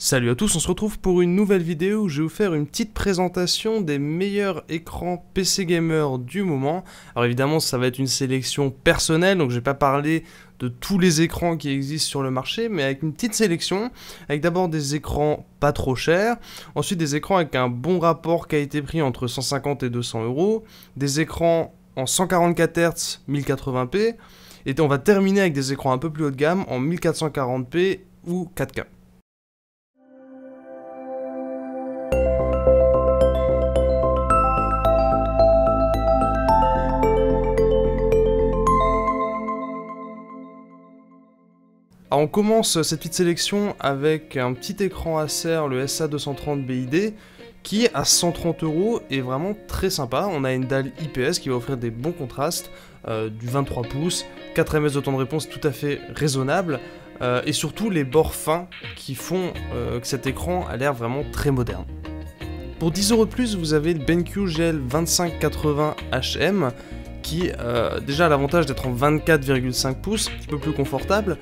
Salut à tous, on se retrouve pour une nouvelle vidéo où je vais vous faire une petite présentation des meilleurs écrans PC Gamer du moment. Alors évidemment ça va être une sélection personnelle, donc je vais pas parler de tous les écrans qui existent sur le marché, mais avec une petite sélection, avec d'abord des écrans pas trop chers, ensuite des écrans avec un bon rapport qualité-prix entre 150 et 200 euros, des écrans en 144 Hz 1080p, et on va terminer avec des écrans un peu plus haut de gamme en 1440p ou 4K. Alors on commence cette petite sélection avec un petit écran Acer, le SA230 BID, qui à 130 € est vraiment très sympa. On a une dalle IPS qui va offrir des bons contrastes, du 23 pouces, 4 ms de temps de réponse tout à fait raisonnable, et surtout les bords fins qui font que cet écran a l'air vraiment très moderne. Pour 10 € de plus, vous avez le BenQ GL2580 HM, qui déjà a l'avantage d'être en 24,5 pouces, un petit peu plus confortable.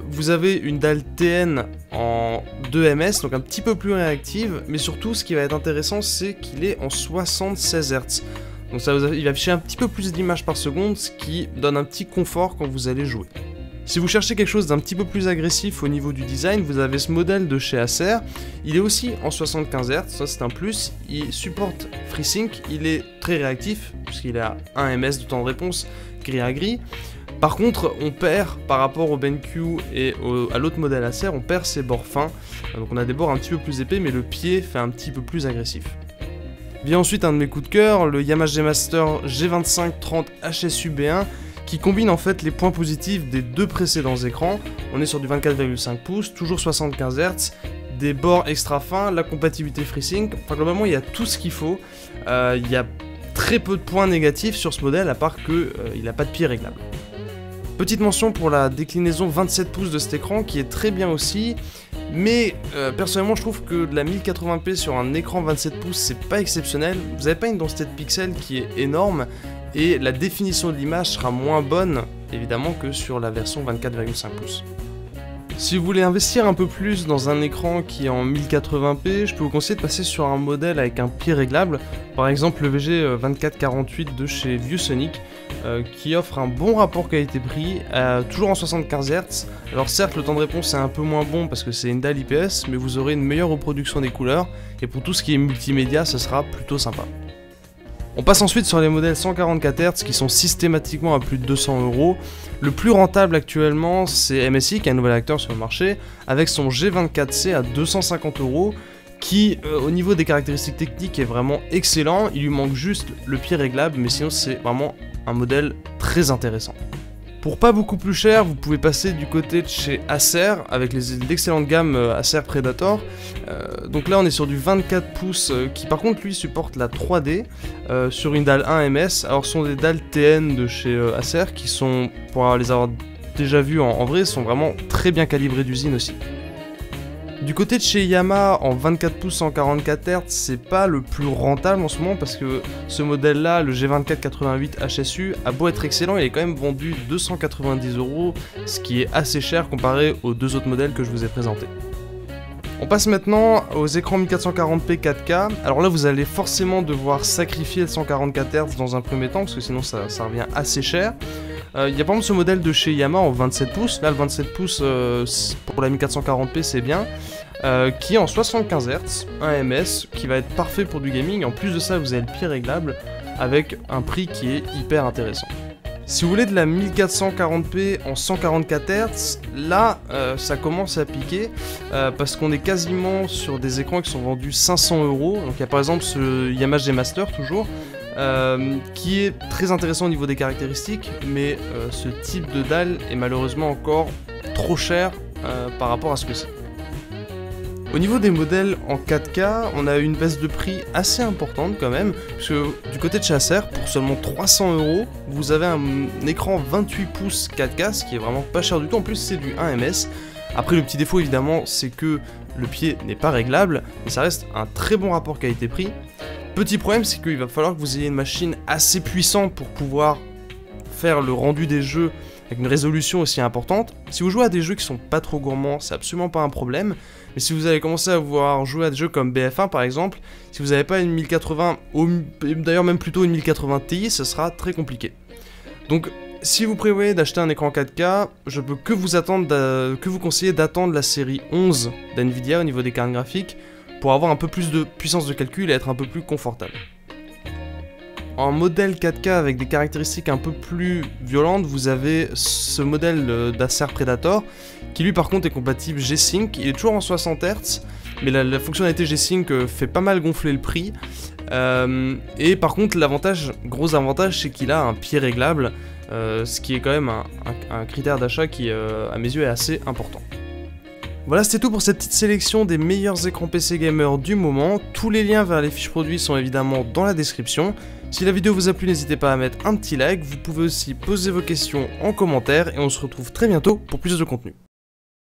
Vous avez une dalle TN en 2 ms, donc un petit peu plus réactive, mais surtout ce qui va être intéressant, c'est qu'il est en 76 Hz. Donc il va afficher un petit peu plus d'images par seconde, ce qui donne un petit confort quand vous allez jouer. Si vous cherchez quelque chose d'un petit peu plus agressif au niveau du design, vous avez ce modèle de chez Acer. Il est aussi en 75 Hz, ça c'est un plus. Il supporte FreeSync, il est très réactif, puisqu'il est à 1 ms de temps de réponse gris à gris. Par contre, on perd, par rapport au BenQ et à l'autre modèle Acer, on perd ses bords fins. Donc on a des bords un petit peu plus épais, mais le pied fait un petit peu plus agressif. Vient ensuite un de mes coups de cœur, le Yamaha G-Master G2530 HSU-B1, qui combine en fait les points positifs des deux précédents écrans. On est sur du 24,5 pouces, toujours 75 Hz, des bords extra fins, la compatibilité FreeSync, enfin globalement il y a tout ce qu'il faut. Il y a très peu de points négatifs sur ce modèle, à part qu'il n'a pas de pied réglable. Petite mention pour la déclinaison 27 pouces de cet écran, qui est très bien aussi, mais personnellement je trouve que de la 1080p sur un écran 27 pouces c'est pas exceptionnel. Vous n'avez pas une densité de pixels qui est énorme, et la définition de l'image sera moins bonne, évidemment, que sur la version 24,5 pouces. Si vous voulez investir un peu plus dans un écran qui est en 1080p, je peux vous conseiller de passer sur un modèle avec un pied réglable, par exemple le VG2448 de chez ViewSonic, qui offre un bon rapport qualité-prix, toujours en 75 Hz. Alors certes, le temps de réponse est un peu moins bon parce que c'est une dalle IPS, mais vous aurez une meilleure reproduction des couleurs, et pour tout ce qui est multimédia, ce sera plutôt sympa. On passe ensuite sur les modèles 144 Hz qui sont systématiquement à plus de 200 €. Le plus rentable actuellement, c'est MSI, qui est un nouvel acteur sur le marché, avec son G24C à 250 €, qui au niveau des caractéristiques techniques est vraiment excellent. Il lui manque juste le pied réglable, mais sinon c'est vraiment un modèle très intéressant. Pour pas beaucoup plus cher, vous pouvez passer du côté de chez Acer, avec l'excellente gamme Acer Predator. Donc là on est sur du 24 pouces, qui par contre lui supporte la 3D, sur une dalle 1 ms. Alors ce sont des dalles TN de chez Acer, qui sont, pour les avoir déjà vues en vrai, sont vraiment très bien calibrées d'usine aussi. Du côté de chez Yamaha, en 24 pouces 144 Hz, c'est pas le plus rentable en ce moment, parce que ce modèle là, le G2488 HSU, a beau être excellent, il est quand même vendu 290 €, ce qui est assez cher comparé aux deux autres modèles que je vous ai présentés. On passe maintenant aux écrans 1440p 4K. Alors là vous allez forcément devoir sacrifier le 144 Hz dans un premier temps, parce que sinon ça revient assez cher. Il y a par exemple ce modèle de chez Yamaha en 27 pouces, là le 27 pouces pour la 1440p c'est bien, qui est en 75 Hz, 1 ms, qui va être parfait pour du gaming. En plus de ça vous avez le pied réglable, avec un prix qui est hyper intéressant. Si vous voulez de la 1440p en 144 Hz, là ça commence à piquer, parce qu'on est quasiment sur des écrans qui sont vendus 500 €. Donc il y a par exemple ce Yamaha G-Master toujours, qui est très intéressant au niveau des caractéristiques, mais ce type de dalle est malheureusement encore trop cher par rapport à ce que c'est. Au niveau des modèles en 4K, on a une baisse de prix assez importante quand même, parce que du côté de chez Acer, pour seulement 300 €, vous avez un écran 28 pouces 4K, ce qui est vraiment pas cher du tout. En plus c'est du 1 ms. Après le petit défaut évidemment, c'est que le pied n'est pas réglable, mais ça reste un très bon rapport qualité-prix. Petit problème, c'est qu'il va falloir que vous ayez une machine assez puissante pour pouvoir faire le rendu des jeux avec une résolution aussi importante. Si vous jouez à des jeux qui sont pas trop gourmands, c'est absolument pas un problème. Mais si vous allez commencer à voir jouer à des jeux comme BF1 par exemple, si vous n'avez pas une 1080, d'ailleurs même plutôt une 1080 Ti, ce sera très compliqué. Donc si vous prévoyez d'acheter un écran 4K, je peux que vous conseiller d'attendre la série 11 d'NVIDIA au niveau des cartes graphiques pour avoir un peu plus de puissance de calcul et être un peu plus confortable. En modèle 4K avec des caractéristiques un peu plus violentes, vous avez ce modèle d'Acer Predator qui lui par contre est compatible G-Sync. Il est toujours en 60 Hz, mais la fonctionnalité G-Sync fait pas mal gonfler le prix. Et par contre gros avantage, c'est qu'il a un pied réglable, ce qui est quand même un critère d'achat qui à mes yeux est assez important. Voilà, c'était tout pour cette petite sélection des meilleurs écrans PC gamer du moment. Tous les liens vers les fiches produits sont évidemment dans la description. Si la vidéo vous a plu, n'hésitez pas à mettre un petit like. Vous pouvez aussi poser vos questions en commentaire et on se retrouve très bientôt pour plus de contenu.